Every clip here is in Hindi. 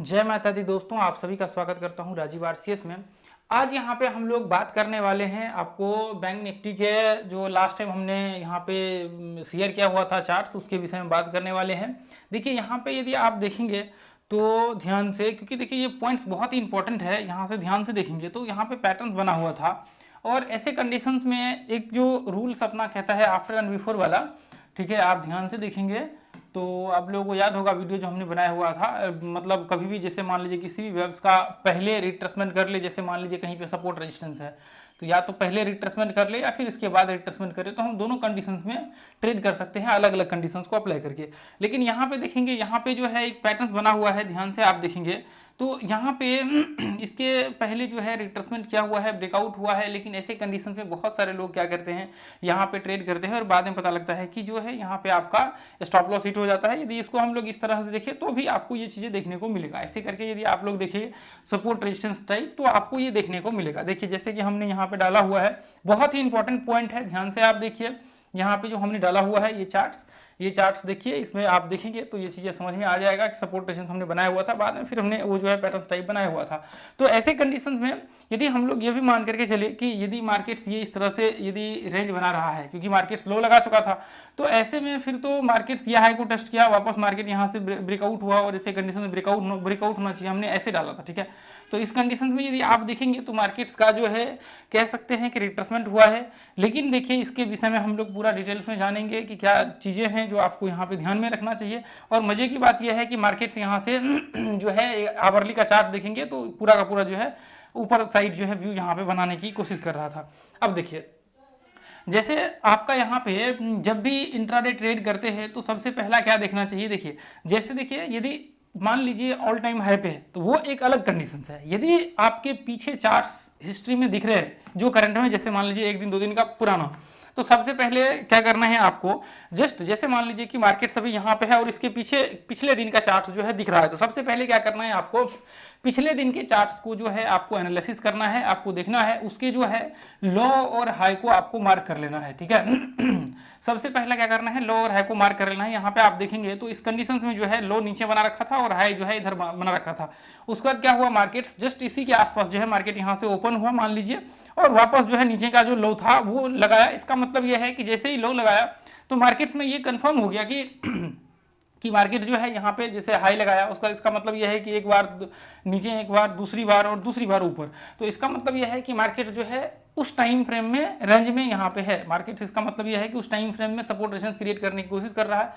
जय माता दी दोस्तों, आप सभी का स्वागत करता हूं राजीव आरसीएस में। आज यहां पे हम लोग बात करने वाले हैं आपको बैंक निफ्टी के जो लास्ट टाइम हमने यहां पे शेयर किया हुआ था चार्ट्स, उसके विषय में बात करने वाले हैं। देखिए यहां पे यदि आप देखेंगे तो ध्यान से, क्योंकि देखिए ये पॉइंट्स बहुत ही इंपॉर्टेंट है, यहाँ से ध्यान से देखेंगे तो यहाँ पे पैटर्न बना हुआ था और ऐसे कंडीशंस में एक जो रूल्स अपना कहता है आफ्टर एंड बिफोर वाला, ठीक है, आप ध्यान से देखेंगे तो आप लोगों को याद होगा वीडियो जो हमने बनाया हुआ था। मतलब कभी भी जैसे मान लीजिए किसी भी वेब्स का पहले रिट्रेसमेंट कर ले, जैसे मान लीजिए कहीं पे सपोर्ट रेजिस्टेंस है तो या तो पहले रिट्रेसमेंट कर ले या फिर इसके बाद रिट्रेसमेंट करे, तो हम दोनों कंडीशंस में ट्रेड कर सकते हैं अलग अलग कंडीशंस को अप्लाई करके। लेकिन यहाँ पे देखेंगे, यहाँ पे जो है एक पैटर्न बना हुआ है, ध्यान से आप देखेंगे तो यहाँ पे इसके पहले जो है रिट्रेसमेंट किया हुआ है, ब्रेकआउट हुआ है, लेकिन ऐसे कंडीशंस में बहुत सारे लोग क्या करते हैं, यहाँ पे ट्रेड करते हैं और बाद में पता लगता है कि जो है यहाँ पे आपका स्टॉप लॉस हिट हो जाता है। यदि इसको हम लोग इस तरह से देखें तो भी आपको ये चीज़ें देखने को मिलेगा। ऐसे करके यदि आप लोग देखिए सपोर्ट रेजिस्टेंस टाइप, तो आपको ये देखने को मिलेगा। देखिए जैसे कि हमने यहाँ पे डाला हुआ है, बहुत ही इंपॉर्टेंट पॉइंट है, ध्यान से आप देखिए। यहाँ पे जो हमने डाला हुआ है ये चार्ट्स देखिए, इसमें आप देखेंगे तो ये चीज़ें समझ में आ जाएगा कि सपोर्ट रेजिस्टेंस हमने बनाया हुआ था, बाद में फिर हमने वो जो है पैटर्न टाइप बनाया हुआ था। तो ऐसे कंडीशंस में यदि हम लोग ये भी मान करके चले कि यदि मार्केट्स ये इस तरह से यदि रेंज बना रहा है, क्योंकि मार्केट्स लो लगा चुका था, तो ऐसे में फिर तो मार्केट्स ये हाई को टेस्ट किया, वापस मार्केट यहाँ से ब्रेकआउट हुआ और ऐसे कंडीशन में ब्रेकआउट होना चाहिए, हमने ऐसे डाला था, ठीक है। तो इस कंडीशन में यदि आप देखेंगे तो मार्केट्स का जो है कह सकते हैं कि रिट्रेसमेंट हुआ है। लेकिन देखिए इसके विषय में हम लोग पूरा डिटेल्स में जानेंगे कि क्या चीज़ें हैं जो आपको यहाँ पे ध्यान में रखना चाहिए। और मजे की बात यह है कि मार्केट्स यहाँ से जो है आवरली का चार्ट देखेंगे तो पूरा का पूरा जो है ऊपर साइड जो है व्यू यहाँ पे बनाने की कोशिश कर रहा था। अब देखिए जैसे आपका यहाँ पे जब भी इंट्राडे ट्रेड करते हैं तो सबसे पहला क्या देखना चाहिए, देखिए जैसे देखिए यदि मान लीजिए ऑल टाइम हाई पे है तो वो एक अलग कंडीशन है। यदि आपके पीछे चार्ट्स हिस्ट्री में दिख रहे हैं जो करंट में, जैसे मान लीजिए 1 दिन 2 दिन का पुराना, तो सबसे पहले क्या करना है आपको, जस्ट जैसे मान लीजिए कि मार्केट सभी यहाँ पे है और इसके पीछे पिछले दिन का चार्ट जो है दिख रहा है, तो सबसे पहले क्या करना है आपको, पिछले दिन के चार्ट्स को जो है आपको एनालिसिस करना है, आपको देखना है उसके जो है लो और हाई को आपको मार्क कर लेना है, ठीक है। सबसे पहला क्या करना है, लो और हाई को मार्क कर लेना है। यहाँ पे आप देखेंगे तो इस कंडीशन में जो है लो नीचे बना रखा था और हाई जो है इधर बना रखा था। उसके बाद क्या हुआ, मार्केट जस्ट इसी के आसपास जो है मार्केट यहाँ से ओपन हुआ मान लीजिए, और वापस जो है नीचे का जो लो था वो लगाया। इसका मतलब यह है कि जैसे ही लो लगाया तो मार्केट्स में ये कंफर्म हो गया कि मार्केट जो है यहाँ पे जैसे हाई लगाया, उसका इसका मतलब यह है कि एक बार नीचे, एक बार दूसरी बार और दूसरी बार ऊपर, तो इसका मतलब यह है कि मार्केट जो है उस टाइम फ्रेम में रेंज में यहाँ पे है मार्केट। इसका मतलब यह है कि उस टाइम फ्रेम में सपोर्ट रेजिस्टेंस क्रिएट करने की कोशिश कर रहा है।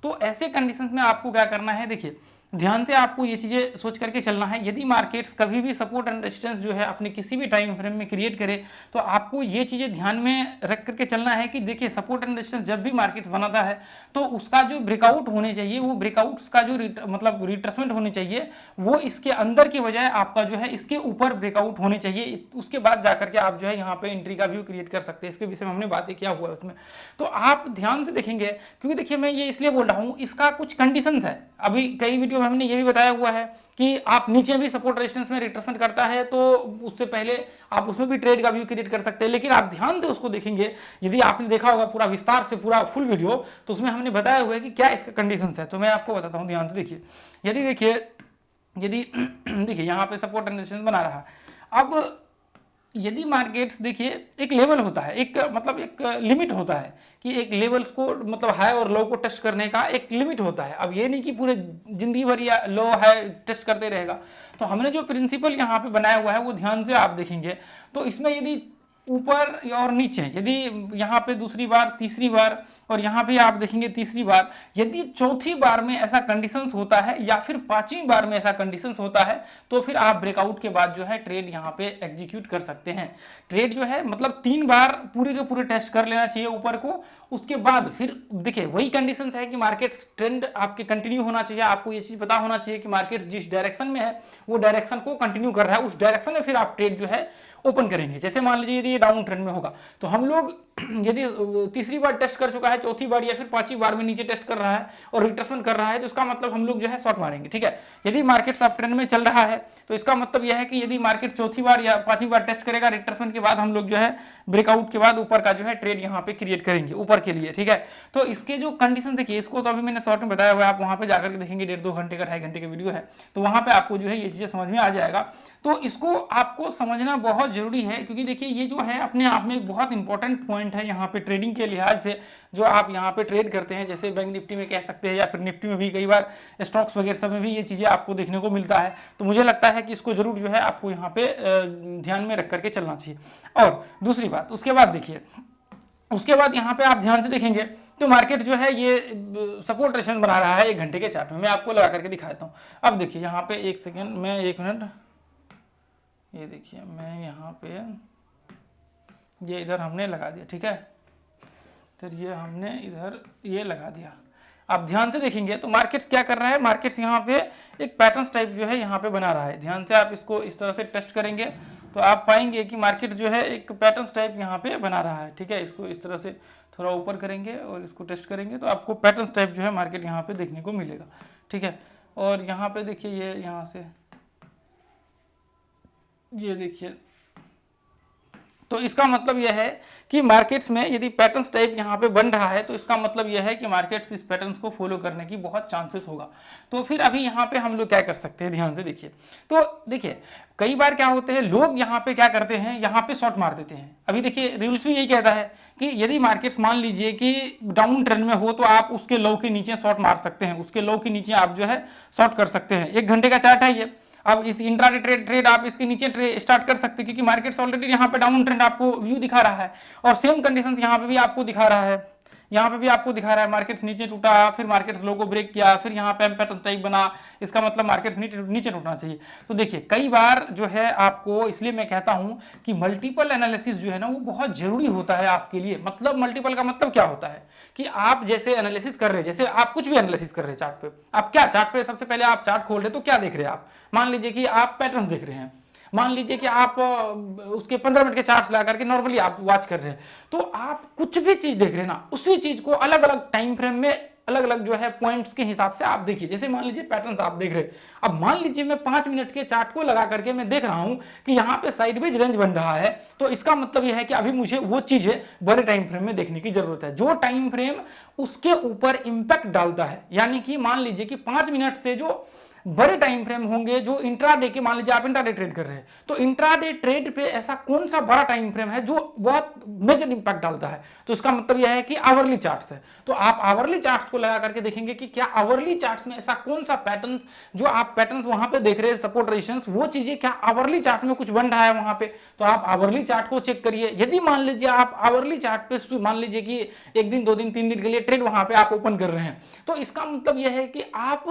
तो ऐसे कंडीशंस में आपको क्या करना है, देखिए ध्यान से आपको ये चीजें सोच करके चलना है। यदि मार्केट्स कभी भी सपोर्ट एंड रेजिस्टेंस जो है अपने किसी भी टाइम फ्रेम में क्रिएट करे तो आपको ये चीजें ध्यान में रख करके चलना है कि देखिए सपोर्ट एंड रेजिस्टेंस जब भी मार्केट्स बनाता है तो उसका जो ब्रेकआउट होने चाहिए, वो ब्रेकआउट्स का जो मतलब रिट्रेसमेंट होनी चाहिए, वो इसके अंदर की बजाय आपका जो है इसके ऊपर ब्रेकआउट होने चाहिए। उसके बाद जाकर के आप जो है यहाँ पे एंट्री का व्यू क्रिएट कर सकते हैं। इसके विषय में हमने बातें किया हुआ है उसमें, तो आप ध्यान से देखेंगे, क्योंकि देखिए मैं ये इसलिए बोल रहा हूँ, इसका कुछ कंडीशंस है। अभी कई वीडियो में हमने ये भी बताया हुआ है कि आप नीचे भी सपोर्ट रेजिस्टेंस में रिट्रेसमेंट करता है तो उससे पहले आप उसमें भी ट्रेड का व्यू क्रिएट कर सकते हैं। लेकिन आप ध्यान से उसको देखेंगे, यदि आपने देखा होगा पूरा विस्तार से पूरा फुल वीडियो, तो उसमें हमने बताया हुआ है कि क्या इसका कंडीशंस है। तो मैं आपको बताता हूँ, ध्यान से देखिए। यदि देखिए यहाँ पे सपोर्ट एंड रेजिस्टेंस बना रहा है। अब यदि मार्केट्स देखिए एक लेवल होता है, एक मतलब एक लिमिट होता है कि एक लेवल्स को मतलब हाई और लो को टेस्ट करने का एक लिमिट होता है। अब ये नहीं कि पूरे जिंदगी भर या लो हाई टेस्ट करते रहेगा। तो हमने जो प्रिंसिपल यहाँ पे बनाया हुआ है वो ध्यान से आप देखेंगे तो इसमें यदि ऊपर और नीचे, यदि यहाँ पे दूसरी बार, तीसरी बार, और यहाँ पे आप देखेंगे तीसरी बार, यदि चौथी बार में ऐसा कंडीशंस होता है या फिर पांचवी बार में ऐसा कंडीशंस होता है तो फिर आप ब्रेकआउट के बाद जो है ट्रेड यहाँ पे एग्जीक्यूट कर सकते हैं। ट्रेड जो है मतलब 3 बार पूरे के पूरे टेस्ट कर लेना चाहिए ऊपर को। उसके बाद फिर देखिए वही कंडीशंस है कि मार्केट ट्रेंड आपके कंटिन्यू होना चाहिए। आपको ये चीज पता होना चाहिए कि मार्केट जिस डायरेक्शन में है वो डायरेक्शन को कंटिन्यू कर रहा है, उस डायरेक्शन में फिर आप ट्रेड जो है ओपन करेंगे। जैसे मान लीजिए यदि ये डाउन ट्रेंड में होगा तो हम लोग यदि तीसरी बार टेस्ट कर चुका है, चौथी बार या फिर पांचवी बार में नीचे टेस्ट कर रहा है और रिट्रेसमेंट कर रहा है, तो इसका मतलब हम लोग जो है शॉर्ट मारेंगे, ठीक है। यदि मार्केट अप ट्रेंड में चल रहा है तो इसका मतलब यह है कि यदि मार्केट चौथी बार या पांचवी बार टेस्ट करेगा, रिट्रेसमेंट के बाद हम लोग जो है ब्रेकआउट के बाद ऊपर का जो है ट्रेड यहाँ पे क्रिएट करेंगे, ऊपर आवर के लिए, ठीक है। तो इसके जो कंडीशन देखिए, इसको तो अभी मैंने शॉर्ट में बताया हुआ है, आप वहां पे जाकर के देखेंगे 1.5-2 घंटे का 2.5 घंटे का वीडियो है, तो वहां पे आपको जो है ये चीजें समझ में आ जाएगा। तो इसको आपको समझना बहुत जरूरी है, क्योंकि देखिए ये जो है अपने आप में एक बहुत इंपॉर्टेंट पॉइंट है यहाँ पे ट्रेडिंग के लिहाज से, जो आप यहाँ पे ट्रेड करते हैं, जैसे बैंक निफ्टी में कह सकते हैं या फिर निफ्टी में भी कई बार स्टॉक्स वगैरह सब में भी ये चीजें आपको देखने को मिलता है। तो मुझे लगता है कि इसको जरूर जो है आपको यहाँ पे ध्यान में रख करके चलना चाहिए। और दूसरी बात, उसके बाद देखिए, उसके बाद यहाँ पे आप ध्यान से देखेंगे तो मार्केट जो है ये सपोर्ट रेजिस्टेंस बना रहा है 1 घंटे के चार्ट में। मैं आपको लगा करके दिखाता हूँ। अब देखिए यहाँ पे 1 सेकेंड, मैं 1 मिनट, ये देखिए मैं यहाँ पे ये इधर हमने लगा दिया, ठीक है। तो ये हमने इधर ये लगा दिया। आप ध्यान से देखेंगे तो मार्केट्स क्या कर रहा है, मार्केट्स यहाँ पे एक पैटर्न टाइप जो है यहाँ पे बना रहा है। ध्यान से आप इसको इस तरह से टेस्ट करेंगे तो आप पाएंगे कि मार्केट जो है एक पैटर्न टाइप यहाँ पे बना रहा है, ठीक है। इसको इस तरह से थोड़ा ऊपर करेंगे और इसको टेस्ट करेंगे तो आपको पैटर्न टाइप जो है मार्केट यहाँ पे देखने को मिलेगा, ठीक है। और यहाँ पे देखिए ये यहाँ से ये देखिए, तो इसका मतलब यह है कि मार्केट्स में यदि पैटर्न्स टाइप यहाँ पे बन रहा है तो इसका मतलब यह है कि मार्केट्स इस पैटर्न्स को फॉलो करने की बहुत चांसेस होगा। तो फिर अभी यहाँ पे हम लोग क्या कर सकते हैं, ध्यान से देखिए। तो देखिए कई बार क्या होते हैं, लोग यहाँ पे क्या करते हैं, यहाँ पे शॉर्ट मार देते हैं। अभी देखिए रूल्स भी यही कहता है कि यदि मार्केट्स मान लीजिए कि डाउन ट्रेंड में हो तो आप उसके लो के नीचे शॉर्ट मार सकते हैं, उसके लो के नीचे आप जो है शॉर्ट कर सकते हैं। 1 घंटे का चार्ट है ये। अब इस इंट्राडे ट्रेड आप इसके नीचे स्टार्ट कर सकते हैं, क्योंकि मार्केट्स ऑलरेडी यहाँ पे डाउन ट्रेंड आपको व्यू दिखा रहा है और सेम कंडीशंस यहाँ पे भी आपको दिखा रहा है, यहाँ पे भी आपको दिखा रहा है। मार्केट्स नीचे टूटा, फिर मार्केट्स लो को ब्रेक किया, फिर यहाँ पे पैटर्न टाइप बना, इसका मतलब मार्केट्स नीचे टूटना चाहिए। तो देखिए कई बार जो है आपको, इसलिए मैं कहता हूं कि मल्टीपल एनालिसिस जो है ना वो बहुत जरूरी होता है आपके लिए। मतलब मल्टीपल का मतलब क्या होता है कि आप जैसे एनालिसिस कर रहे हैं, जैसे आप कुछ भी एनालिसिस कर रहे हैं चार्ट पे, आप क्या चार्ट पे सबसे पहले आप चार्ट खोल रहे तो क्या देख रहे हैं आप, मान लीजिए कि आप पैटर्न्स देख रहे हैं, मान लीजिए कि आप उसके 15 मिनट के चार्ट्स लगा करके नॉर्मली आप वॉच कर रहे हैं, तो आप कुछ भी चीज देख रहे हैं ना, उसी चीज को अलग अलग टाइम फ्रेम में अलग अलग जो है पॉइंट्स के हिसाब से आप देखिए। जैसे मान लीजिए पैटर्न्स आप देख रहे हैं, अब मान लीजिए मैं 5 मिनट के चार्ट को लगा करके मैं देख रहा हूं कि यहाँ पे साइडवेज रेंज बन रहा है, तो इसका मतलब यह है कि अभी मुझे वो चीजें बड़े टाइम फ्रेम में देखने की जरूरत है, जो टाइम फ्रेम उसके ऊपर इंपैक्ट डालता है। यानी कि मान लीजिए कि 5 मिनट से जो बड़े टाइम फ्रेम होंगे, जो इंट्राडे के, मान लीजिए आप इंट्राडे ट्रेड कर रहे हैं, तो इंट्राडे ट्रेड पे ऐसा कौन सा बड़ा टाइम फ्रेम है जो बहुत मेजर इंपैक्ट डालता है, तो इसका मतलब यह है कि आवरली चार्ट्स है। तो आप आवरली चार्ट्स को लगा करके देखेंगे कि क्या आवरली चार्ट्स में ऐसा कौन सा पैटर्न, जो आप पैटर्न्स वहां पे देख रहे हैं सपोर्ट रेजिस्टेंस, वो चीजें क्या आवरली चार्ट में कुछ बन रहा है वहां पे, तो आप आवरली चार्ट को चेक करिए। यदि मान लीजिए आप आवरली चार्ट पे मान लीजिए कि 1 दिन 2 दिन 3 दिन के लिए ट्रेड वहां पे आप ओपन कर रहे हैं, तो इसका मतलब यह है कि आप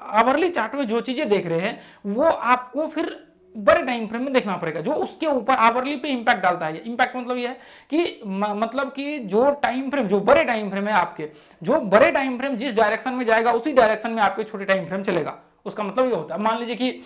आवरली चार्ट में जो चीजें देख रहे हैं वो आपको फिर बड़े टाइम फ्रेम में देखना पड़ेगा, जो उसके ऊपर आवरली पे इंपैक्ट डालता है। इंपैक्ट मतलब ये है कि मतलब कि जो टाइम फ्रेम, जो बड़े टाइम फ्रेम है आपके, जो बड़े टाइम फ्रेम जिस डायरेक्शन में जाएगा उसी डायरेक्शन में आपके छोटे टाइम फ्रेम चलेगा। उसका मतलब ये होता है, मान लीजिए कि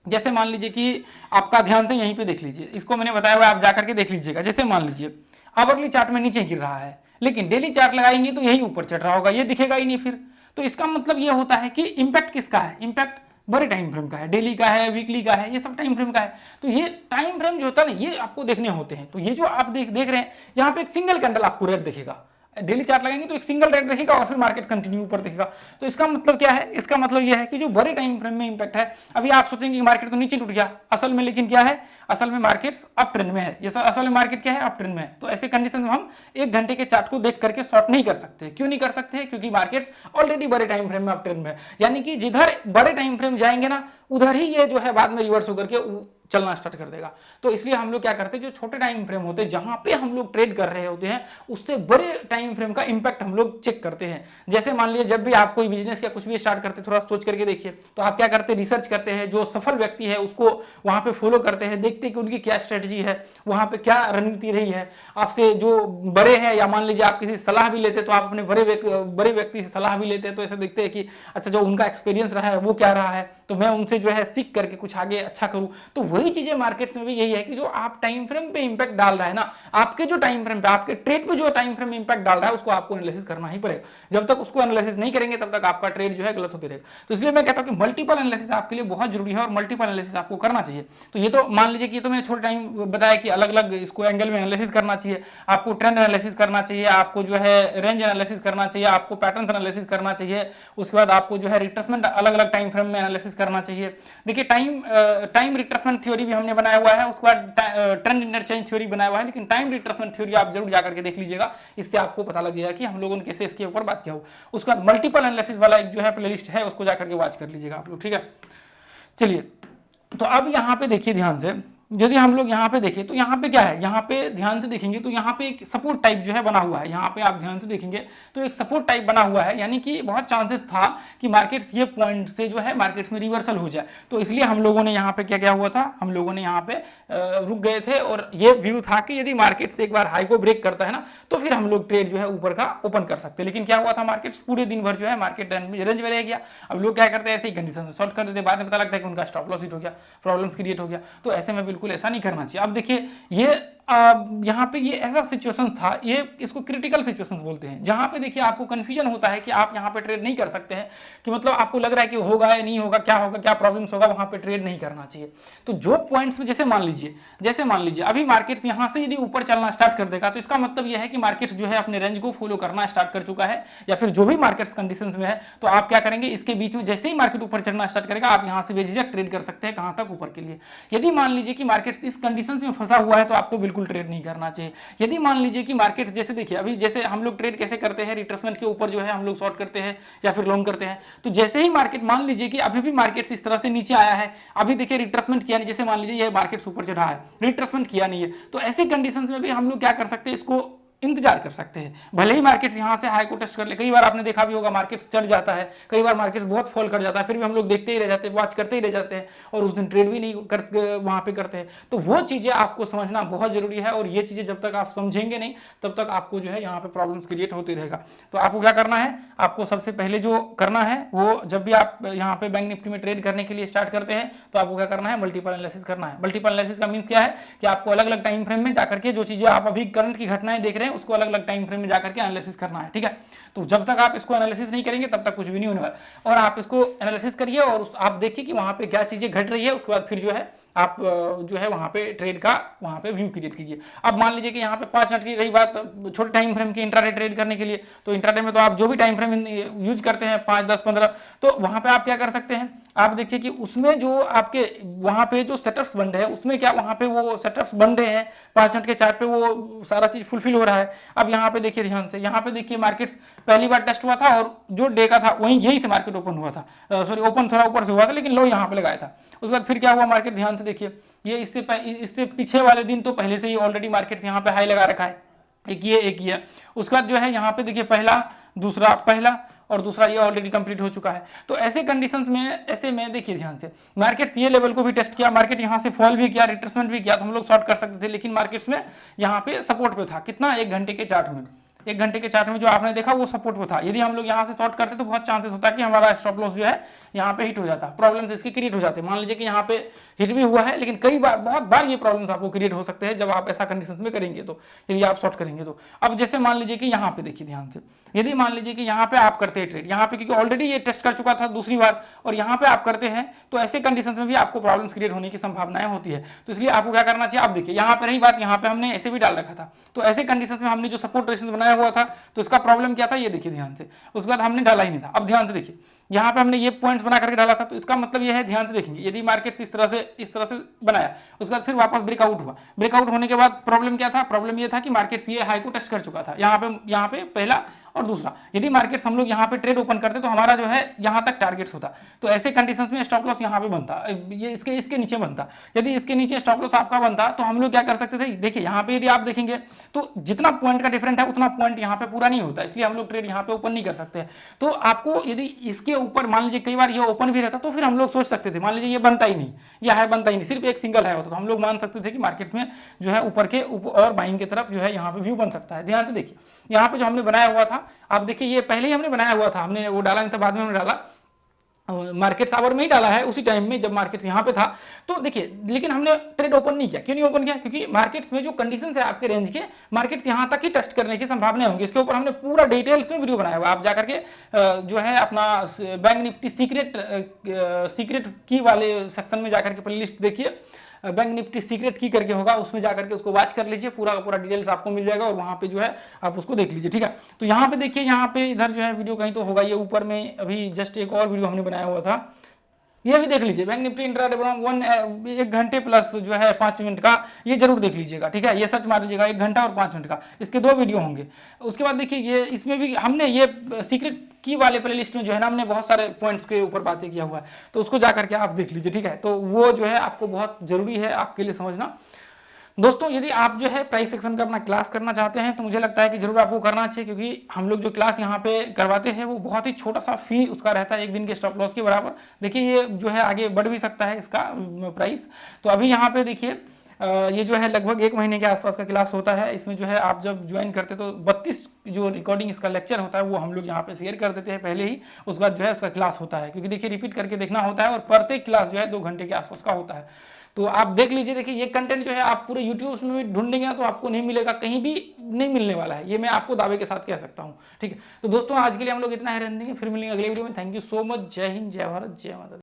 जैसे मान लीजिए कि आपका ध्यान से यहीं पे देख लीजिए, इसको मैंने बताया हुआ आप जाकर के देख लीजिएगा। जैसे मान लीजिए आवरली चार्ट में नीचे गिर रहा है, लेकिन डेली चार्ट लगाएंगे तो यही ऊपर चढ़ रहा होगा, ये दिखेगा ही नहीं फिर। तो इसका मतलब ये होता है कि इंपैक्ट किसका है, इंपैक्ट बड़े टाइम फ्रेम का है, डेली का है, वीकली का है, ये सब टाइम फ्रेम का है। तो ये टाइम फ्रेम जो होता है ना, ये आपको देखने होते हैं। तो ये जो आप देख रहे हैं, यहाँ पे एक सिंगल कैंडल आपको रेड दिखेगा, डेली चार्ट लगाएंगे तो एक सिंगल रेड दिखेगा और फिर मार्केट कंटिन्यू ऊपर दिखेगा। तो इसका मतलब क्या है, इसका मतलब यह है कि जो बड़े टाइम फ्रेम में इंपैक्ट है, अभी आप सोचेंगे कि मार्केट तो नीचे टूट गया, असल में लेकिन क्या है, असल में मार्केट्स अप ट्रेंड में है। ये असल में मार्केट क्या है, अप ट्रेंड में है। तो ऐसे कंडीशन में हम 1 घंटे के चार्ट को देख करके शॉर्ट नहीं कर सकते। क्यों नहीं कर सकते, क्योंकि मार्केट्स ऑलरेडी बड़े टाइम फ्रेम में अप ट्रेंड में है। यानी कि जिधर बड़े टाइम फ्रेम जाएंगे ना, उधर ही ये जो है बाद में रिवर्स होकर के चलना स्टार्ट कर देगा। तो इसलिए हम लोग क्या करते हैं, जो छोटे टाइम फ्रेम होते हैं जहां पे हम लोग ट्रेड कर रहे होते हैं, उससे बड़े टाइम फ्रेम का इंपैक्ट हम लोग चेक करते हैं। जैसे मान लीजिए जब भी आप कोई बिजनेस या कुछ भी स्टार्ट करते हैं, थोड़ा सोच करके देखिए, तो आप क्या करते हैं, रिसर्च करते हैं, जो सफल व्यक्ति है उसको वहां पे फॉलो करते हैं, देखते हैं कि उनकी क्या स्ट्रेटजी है, वहां पे क्या रणनीति रही है। आपसे जो बड़े हैं, या मान लीजिए आप किसी सलाह भी लेते हैं, तो आप अपने बड़े व्यक्ति से सलाह भी लेते हैं, तो ऐसे देखते हैं कि अच्छा जो उनका एक्सपीरियंस रहा है वो क्या रहा है, तो मैं उनसे जो है सीख करके कुछ आगे अच्छा करूं। तो वही चीजें मार्केट्स में भी यही है कि जो आप टाइम फ्रेम पे इंपैक्ट डाल रहा है ना, आपके जो टाइम फ्रेम पे, आपके ट्रेड पे जो टाइम फ्रेम इंपैक्ट डाल रहा है उसको आपको एनालिसिस करना ही पड़ेगा। जब तक उसको एनालिसिस नहीं करेंगे तब तक आपका ट्रेड जो है गलत होते रहेगा। तो इसलिए मैं कहता हूं कि मल्टीपल एनालिसिस आपके लिए बहुत जरूरी है और मल्टीपल एनालिसिस आपको करना चाहिए। तो ये तो मान लीजिए कि ये तो मैंने छोटे टाइम बताया कि अलग अलग इसको एंगल में एनालिसिस करना चाहिए, आपको ट्रेंड एनालिसिस करना चाहिए, आपको जो है रेंज एनालिसिस करना चाहिए, आपको पैटर्न एनालिसिस करना चाहिए, उसके बाद आपको जो है रिट्रेसमेंट अलग अलग टाइम फ्रेम में एनालिसिस करना चाहिए। देखिए टाइम रिट्रेसमेंट थ्योरी भी हमने बनाया हुआ है, उसके बाद ट्रेंड इंटरचेंज थ्योरी बनाया हुआ है, लेकिन टाइम रिट्रेसमेंट थ्योरी आप जरूर जाकर के देख लीजिएगा, इससे आपको पता लग जाएगा कि हम लोगों ने कैसे इसके ऊपर बात किया हो। उसके बाद मल्टीपल एनालिसिस वाला एक जो है प्लेलिस्ट है, उसको जाकर के वॉच कर लीजिएगा आप लोग, ठीक है। चलिए, तो अब यहाँ पे देखिए ध्यान से, यदि हम लोग यहाँ पे देखें तो यहाँ पे क्या है, यहाँ पे ध्यान से देखेंगे तो यहाँ पे एक सपोर्ट टाइप जो है बना हुआ है। यहाँ पे आप ध्यान से देखेंगे तो एक सपोर्ट टाइप बना हुआ है, यानी कि बहुत चांसेस था कि मार्केट्स ये पॉइंट से जो है मार्केट्स में रिवर्सल हो जाए। तो इसलिए हम लोगों ने यहाँ पे क्या क्या हुआ था, हम लोगों ने यहाँ पे रुक गए थे और ये व्यू था कि यदि मार्केट्स एक बार हाई को ब्रेक करता है ना तो फिर हम लोग ट्रेड जो है ऊपर का ओपन कर सकते हैं। लेकिन क्या हुआ था, मार्केट्स पूरे दिन भर जो है मार्केट रेंज में रह गया। अब लोग क्या करते हैं, ऐसे ही कंडीशन से शॉर्ट कर देते, बाद में पता लगता है कि उनका स्टॉप लॉस हिट हो गया, प्रॉब्लम्स क्रिएट हो गया। तो ऐसे में बिल्कुल ऐसा नहीं करना चाहिए। अब देखिए ये यहाँ पे ये ऐसा सिचुएशन था, ये इसको क्रिटिकल सिचुएशन बोलते हैं, जहां पे देखिए आपको कंफ्यूजन होता है कि आप यहाँ पे ट्रेड नहीं कर सकते हैं, कि मतलब आपको लग रहा है कि होगा या नहीं होगा, क्या प्रॉब्लम्स होगा, वहां पे ट्रेड नहीं करना चाहिए। तो जो पॉइंट्स में जैसे मान लीजिए अभी मार्केट्स यहाँ से यदि ऊपर चलना स्टार्ट कर देगा तो इसका मतलब यह है कि मार्केट्स जो है अपने रेंज को फॉलो करना स्टार्ट कर चुका है, या फिर जो भी मार्केट्स कंडीशंस में है। तो आप क्या करेंगे, इसके बीच में जैसे ही मार्केट ऊपर चढ़ना स्टार्ट करेगा आप यहाँ से बेझिझक ट्रेड कर सकते हैं, कहां तक, ऊपर के लिए। यदि मान लीजिए कि मार्केट्स इस कंडीशंस में फंसा हुआ है तो आपको बिल्कुल ट्रेड नहीं करना चाहिए। यदि मान लीजिए कि मार्केट जैसे देखिए अभी जैसे हम लोग ट्रेड कैसे करते हैं, रिट्रेसमेंट के ऊपर जो है हम लोग शॉर्ट करते हैं या फिर लॉन्ग करते हैं। तो जैसे ही मार्केट मान लीजिए कि अभी भी मार्केट इस तरह से नीचे आया है, अभी देखिए रिट्रेसमेंट किया नहीं, जैसे मान लीजिए ये मार्केट ऊपर चढ़ा है, रिट्रेसमेंट किया नहीं है, तो ऐसी कंडीशंस में भी हम लोग क्या कर सकते हैं, इसको इंतजार कर सकते हैं। भले ही मार्केट्स यहां से हाई को टेस्ट कर ले, कई बार आपने देखा भी होगा मार्केट्स चढ़ जाता है, कई बार मार्केट्स बहुत फॉल कर जाता है, फिर भी हम लोग देखते ही रह जाते हैं, वॉच करते ही रह जाते हैं और उस दिन ट्रेड भी नहीं वहां पे करते हैं। तो वो चीजें आपको समझना बहुत जरूरी है और ये चीजें जब तक आप समझेंगे नहीं तब तक आपको जो है यहाँ पे प्रॉब्लम्स क्रिएट होती रहेगा। तो आपको क्या करना है, आपको सबसे पहले जो करना है वो, जब भी आप यहाँ पे बैंक निफ्टी में ट्रेड करने के लिए स्टार्ट करते हैं तो आपको क्या करना है, मल्टीपल एनालिसिस करना है। मल्टीपल एनालिसिस का मीन क्या है कि आपको अलग अलग टाइम फ्रेम में जाकर के जो चीजें आप अभी करंट की घटनाएं देख रहे हैं उसको अलग अलग टाइम फ्रेम में जाकर के एनालिसिस करना है, ठीक है। तो जब तक आप इसको एनालिसिस नहीं करेंगे तब तक कुछ भी नहीं होने वाला। और आप इसको एनालिसिस करिए और आप देखिए कि वहां पे क्या चीजें घट रही है, उसके बाद फिर जो है आप जो है वहां पे ट्रेड का वहां पे व्यू क्रिएट कीजिए। अब मान लीजिए कि यहाँ पे 5 मिनट की रही बात छोटे टाइम फ्रेम की इंट्राडे ट्रेड करने के लिए, तो इंट्राडे में तो आप जो भी टाइम फ्रेम यूज करते हैं 5, 10, 15, तो वहां पे आप क्या कर सकते हैं, आप देखिए कि उसमें जो आपके वहां पे जो सेटअप्स बन रहे हैं उसमें क्या वहां पे वो सेटअप्स बन रहे हैं 5 मिनट के चार्ट पे, वो सारा चीज फुलफिल हो रहा है। अब यहाँ पे देखिए ध्यान से, यहाँ पे देखिए मार्केट पहली बार टेस्ट हुआ था और जो डे का था वहीं यहीं से मार्केट ओपन हुआ था, सॉरी ओपन थोड़ा ऊपर से हुआ था लेकिन लो यहाँ पे लगाया था। उसके बाद फिर क्या हुआ, मार्केट ध्यान से देखिए, ये इससे पीछे वाले दिन तो पहले से ही ऑलरेडी मार्केट यहाँ पे हाई लगा रखा है, एक ये। उसके बाद जो है यहाँ पे देखिए पहला और दूसरा ये ऑलरेडी कंप्लीट हो चुका है। तो ऐसे कंडीशंस में, ऐसे में देखिए ध्यान से, मार्केट्स ये लेवल को भी टेस्ट किया, मार्केट यहाँ से फॉल भी किया, रिट्रेसमेंट भी किया, तो हम लोग शॉर्ट कर सकते थे, लेकिन मार्केट्स में यहाँ पे सपोर्ट पे था, कितना, 1 घंटे के चार्ट में, 1 घंटे के चार्ट में जो आपने देखा वो सपोर्ट पे था। यदि हम लोग यहाँ से शॉर्ट करते तो बहुत चांसेस होता है कि हमारा स्टॉप लॉस जो है यहाँ पे हिट हो जाता, प्रॉब्लम्स इसके क्रिएट हो जाते। मान लीजिए कि यहाँ पे हिट भी हुआ है, लेकिन कई बार, बहुत बार ये प्रॉब्लम्स आपको क्रिएट हो सकते हैं जब आप ऐसा कंडीशन में करेंगे, तो यदि आप शॉर्ट करेंगे तो। अब जैसे मान लीजिए कि यहाँ पे देखिए ध्यान से, यदि मान लीजिए कि यहाँ पे आप करते हैं ट्रेड, यहाँ पे क्योंकि ऑलरेडी ये टेस्ट कर चुका था दूसरी बार और यहाँ पे आप करते हैं, तो ऐसे कंडीशन में भी आपको प्रॉब्लम्स क्रिएट होने की संभावनाएं होती है। तो इसलिए आपको क्या करना चाहिए, आप देखिए यहाँ पे रही बात, यहाँ पे हमने ऐसे भी डाल रखा था, तो ऐसे कंडीशन में हमने जो सपोर्ट रेजिस्टेंस बनाया हुआ था, तो इसका प्रॉब्लम क्या था, ये देखिए ध्यान से, उसके बाद हमने डाला ही नहीं था। अब ध्यान से देखिए, यहाँ पे हमने ये पॉइंट्स बना करके डाला था, तो इसका मतलब ये है, ध्यान से देखेंगे, यदि मार्केट इस तरह से बनाया, उसके बाद फिर वापस ब्रेकआउट हुआ, ब्रेकआउट होने के बाद प्रॉब्लम क्या था, प्रॉब्लम ये था कि मार्केट ये हाई को टेस्ट कर चुका था, यहाँ पे पहला और दूसरा। यदि मार्केट्स हम लोग यहाँ पे ट्रेड ओपन करते तो हमारा जो है यहाँ तक टारगेट्स होता, तो ऐसे कंडीशंस में स्टॉप लॉस यहाँ पे बनता, ये इसके नीचे बनता। यदि इसके नीचे स्टॉप लॉस आपका बनता तो हम लोग क्या कर सकते थे, देखिए यहाँ पे यदि आप देखेंगे तो जितना पॉइंट का डिफरेंट है उतना पॉइंट यहाँ पे पूरा नहीं होता, इसलिए हम लोग ट्रेड यहाँ पे ओपन नहीं कर सकते। तो आपको यदि इसके ऊपर मान लीजिए कई बार ये ओपन भी रहता तो फिर हम लोग सोच सकते थे, मान लीजिए ये बनता ही नहीं, यह है बनता ही नहीं, सिर्फ एक सिंगल है होता, तो हम लोग मान सकते थे कि मार्केट्स में जो है ऊपर के और बाइंग की तरफ जो है यहाँ पे व्यू बन सकता है। ध्यान से देखिए, यहाँ पे जो हमने बनाया हुआ था, आप देखिए ये पहले ही हमने बनाया हुआ था, हमने वो डाला नहीं था, बाद में हमने डाला। मार्केट्स आवर में ही डाला है, उसी टाइम में जब मार्केट्स यहाँ पे था। तो देखिए, लेकिन हमने ट्रेड ओपन नहीं किया। क्यों नहीं ओपन किया? क्योंकि मार्केट्स में जो कंडीशंस है आपके रेंज के, मार्केट्स यहाँ तक ही टेस्ट करने की संभावना होंगी। इसके ऊपर हमने पूरा डिटेल्स में वीडियो बनाया हुआ, आप जाकर के जो है अपना बैंक निफ्टी सीक्रेट की वाले सेक्शन में जाकर के प्लेलिस्ट देखिए, बैंक निफ्टी सीक्रेट की करके होगा, उसमें जाकर के उसको वॉच कर लीजिए, पूरा का पूरा डिटेल्स आपको मिल जाएगा और वहाँ पे जो है आप उसको देख लीजिए, ठीक है। तो यहाँ पे देखिए, यहाँ पे इधर जो है वीडियो कहीं तो होगा, ये ऊपर में अभी जस्ट एक और वीडियो हमने बनाया हुआ था, ये भी देख लीजिए, बैंक निफ्टी इंट्राडे एक घंटे प्लस जो है 5 मिनट का, ये जरूर देख लीजिएगा, ठीक है। ये सर्च मार लीजिएगा 1 घंटा और 5 मिनट का, इसके 2 वीडियो होंगे। उसके बाद देखिए, ये इसमें भी हमने ये सीक्रेट की वाले प्लेलिस्ट में जो है ना, हमने बहुत सारे पॉइंट्स के ऊपर बातें किया हुआ है, तो उसको जा करके आप देख लीजिए, ठीक है। तो वो जो है आपको बहुत जरूरी है आपके लिए समझना। दोस्तों, यदि आप जो है प्राइस सेक्शन का अपना क्लास करना चाहते हैं तो मुझे लगता है कि जरूर आपको करना चाहिए, क्योंकि हम लोग जो क्लास यहाँ पे करवाते हैं वो बहुत ही छोटा सा फी उसका रहता है, 1 दिन के स्टॉप लॉस के बराबर। देखिए, ये जो है आगे बढ़ भी सकता है इसका प्राइस। तो अभी यहाँ पे देखिए, ये जो है लगभग 1 महीने के आसपास का क्लास होता है। इसमें जो है आप जब ज्वाइन करते तो 32 जो रिकॉर्डिंग इसका लेक्चर होता है वो हम लोग यहाँ पे शेयर कर देते हैं पहले ही, उसके बाद जो है उसका क्लास होता है, क्योंकि देखिए रिपीट करके देखना होता है और प्रत्येक क्लास जो है 2 घंटे के आसपास का होता है। तो आप देख लीजिए, देखिए ये कंटेंट जो है आप पूरे यूट्यूब में भी ढूंढेंगे ना तो आपको नहीं मिलेगा, कहीं भी नहीं मिलने वाला है, ये मैं आपको दावे के साथ कह सकता हूँ, ठीक है। तो दोस्तों, आज के लिए हम लोग इतना ही रहने देंगे, फिर मिलेंगे अगले वीडियो में। Thank you so much. जय हिंद, जय भारत, जय माता दी।